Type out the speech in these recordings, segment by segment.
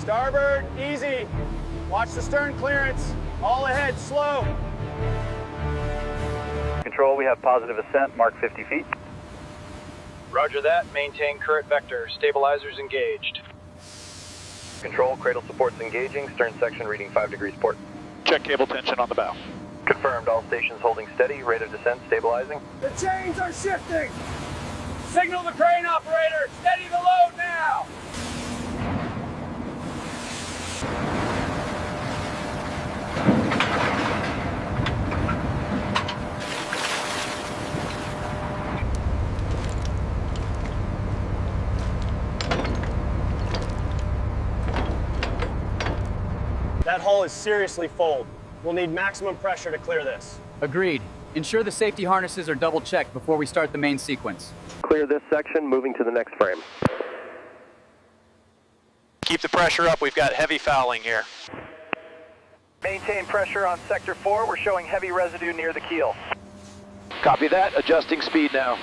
Starboard, easy. Watch the stern clearance. All ahead, slow. Control, we have positive ascent, mark 50 feet. Roger that. Maintain current vector. Stabilizers engaged. Control, cradle supports engaging, stern section reading 5 degrees port. Check cable tension on the bow. Confirmed, all stations holding steady, rate of descent stabilizing. The chains are shifting. Signal the crane operator. Steady the load now. That hull is seriously full. We'll need maximum pressure to clear this. Agreed. Ensure the safety harnesses are double-checked before we start the main sequence. Clear this section, moving to the next frame. Keep the pressure up. We've got heavy fouling here. Maintain pressure on sector 4. We're showing heavy residue near the keel. Copy that. Adjusting speed now.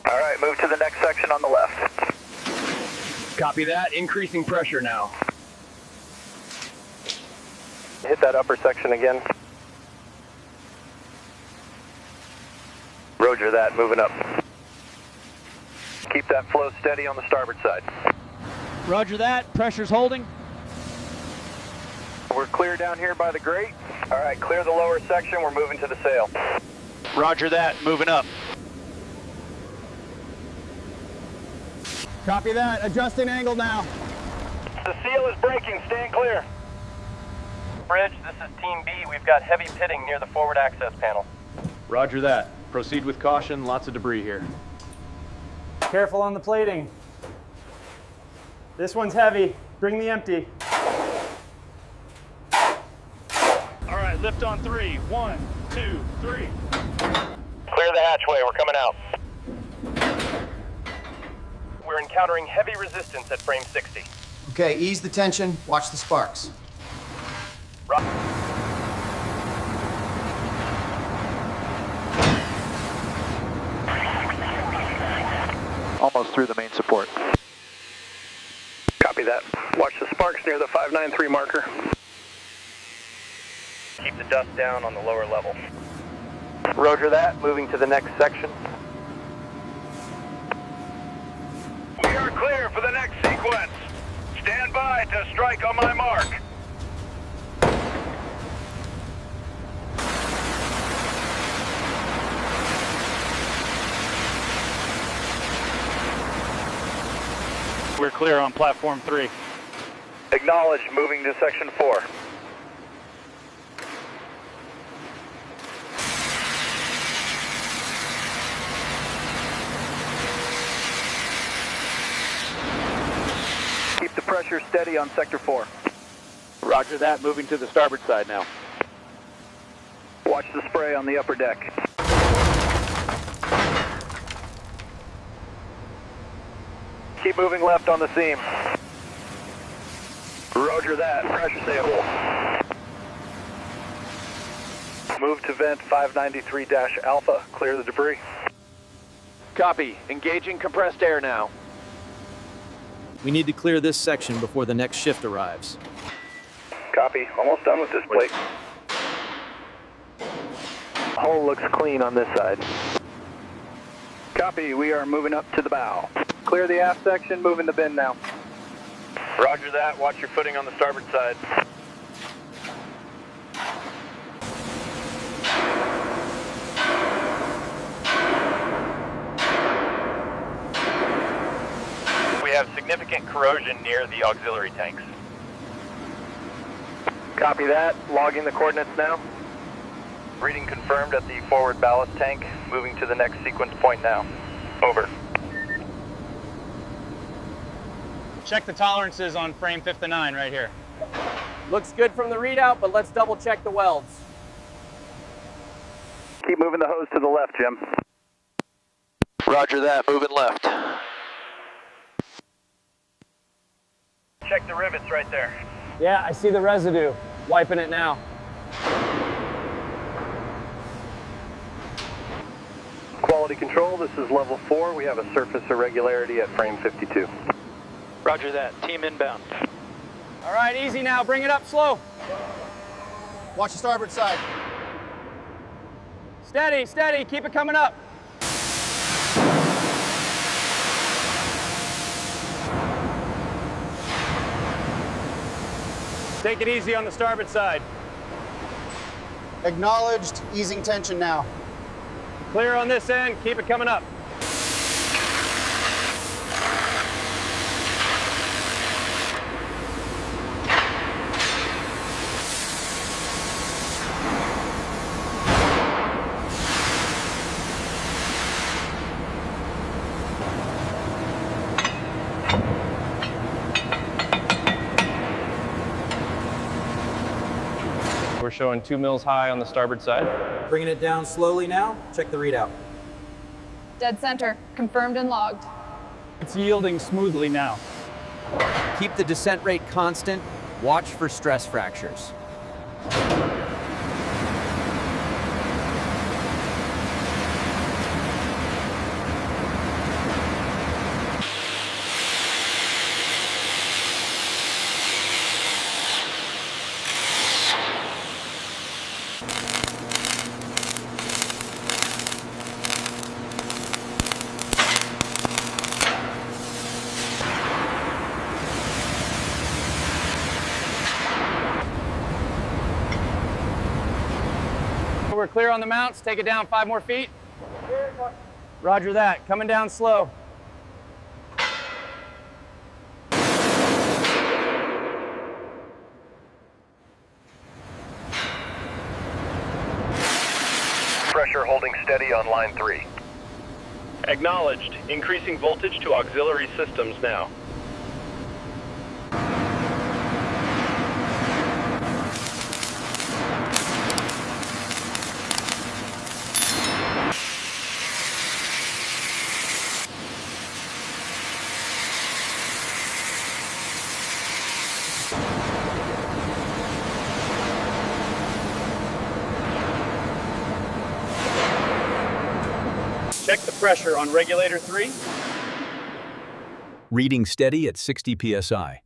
All right, move to the next section on the left. Copy that. Increasing pressure now. Hit that upper section again. Roger that, moving up. Keep that flow steady on the starboard side. Roger that, pressure's holding. We're clear down here by the grate. All right, clear the lower section, we're moving to the sail. Roger that. Moving up. Copy that. Adjusting angle now. The seal is breaking, stand clear. Bridge, this is Team B. We've got heavy pitting near the forward access panel. Roger that. Proceed with caution. Lots of debris here. Careful on the plating. This one's heavy. Bring the empty. All right, lift on 3. 1, 2, 3. Clear the hatchway, we're coming out. We're encountering heavy resistance at frame 60. Okay, ease the tension, watch the sparks. Almost through the main support. Copy that. Watch the sparks near the 593 marker. Keep the dust down on the lower level. Roger that, moving to the next section. We are clear for the next sequence. Stand by to strike on my mark. We're clear on platform 3. Acknowledged, moving to section 4. Keep the pressure steady on sector 4. Roger that. Moving to the starboard side now. Watch the spray on the upper deck. Keep moving left on the seam. Roger that. Pressure stable. Move to vent 593-alpha. Clear the debris. Copy. Engaging compressed air now. We need to clear this section before the next shift arrives. Copy. Almost done with this plate. Hull looks clean on this side. Copy. We are moving up to the bow. Clear the aft section, moving the bin now. Roger that. Watch your footing on the starboard side. We have significant corrosion near the auxiliary tanks. Copy that. Logging the coordinates now. Reading confirmed at the forward ballast tank. Moving to the next sequence point now. Over. Check the tolerances on frame 59 right here. Looks good from the readout, but let's double-check the welds. Keep moving the hose to the left, Jim. Roger that. Moving left. Check the rivets right there. Yeah, I see the residue. Wiping it now. Quality control, this is level 4. We have a surface irregularity at frame 52. Roger that. Team inbound. All right, easy now. Bring it up slow. Watch the starboard side. Steady, steady. Keep it coming up. Take it easy on the starboard side. Acknowledged. Easing tension now. Clear on this end. Keep it coming up. We're showing 2 mils high on the starboard side. Bringing it down slowly now. Check the readout. Dead center, confirmed and logged. It's yielding smoothly now. Keep the descent rate constant. Watch for stress fractures. We're clear on the mounts. Take it down 5 more feet. Roger that. Coming down slow. Pressure holding steady on line 3. Acknowledged. Increasing voltage to auxiliary systems now. Check the pressure on regulator 3. Reading steady at 60 psi.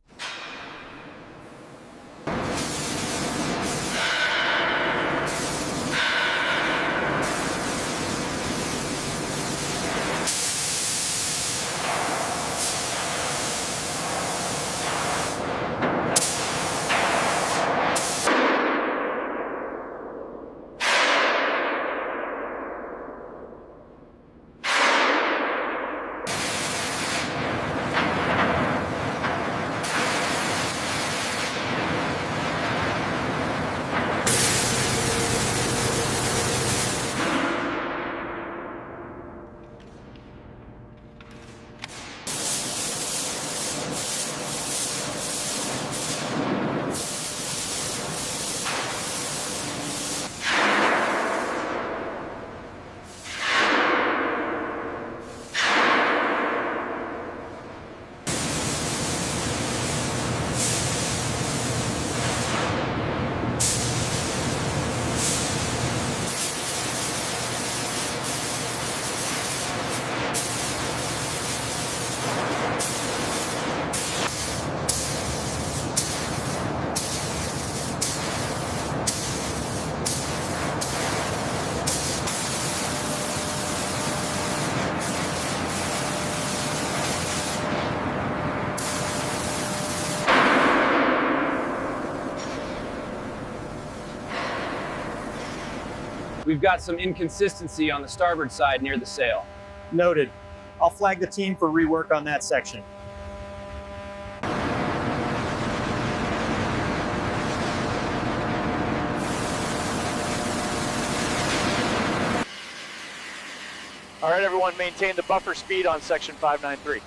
We've got some inconsistency on the starboard side near the sail. Noted. I'll flag the team for rework on that section. All right, everyone, maintain the buffer speed on section 593.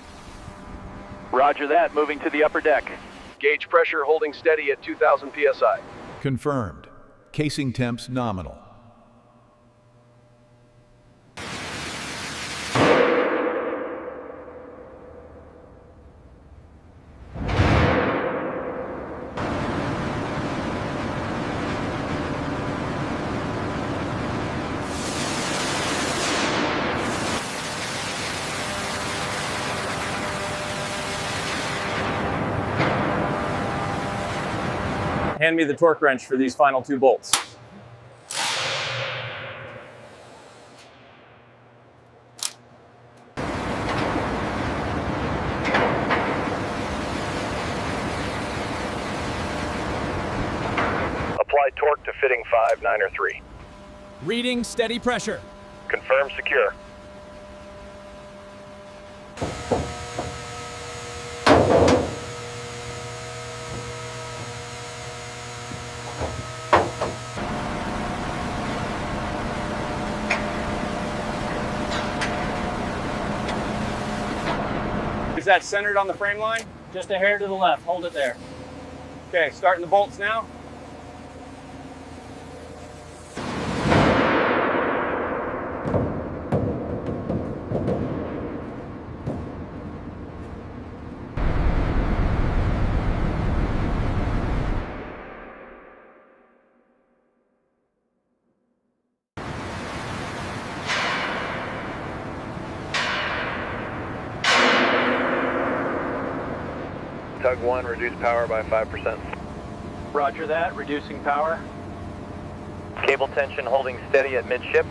Roger that. Moving to the upper deck. Gauge pressure holding steady at 2,000 psi. Confirmed. Casing temps nominal. Hand me the torque wrench for these final 2 bolts. Apply torque to fitting 5, 9, or 3. Reading steady pressure. Confirm secure. Is that centered on the frame line? Just a hair to the left. Hold it there. Okay, starting the bolts now. Tug 1, reduce power by 5%. Roger that, reducing power. Cable tension holding steady at midship.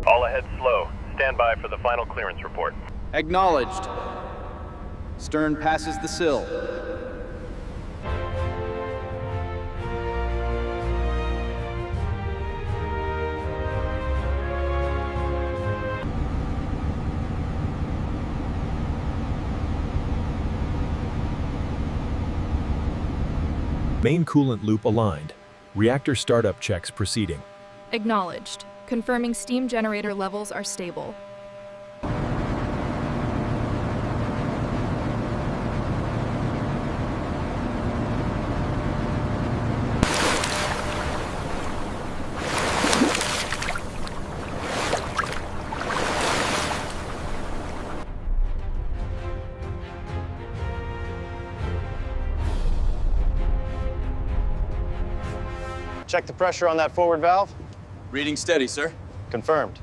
All ahead slow. Stand by for the final clearance report. Acknowledged. Stern passes the sill. Main coolant loop aligned. Reactor startup checks proceeding. Acknowledged. Confirming steam generator levels are stable. Check the pressure on that forward valve. Reading steady, sir. Confirmed.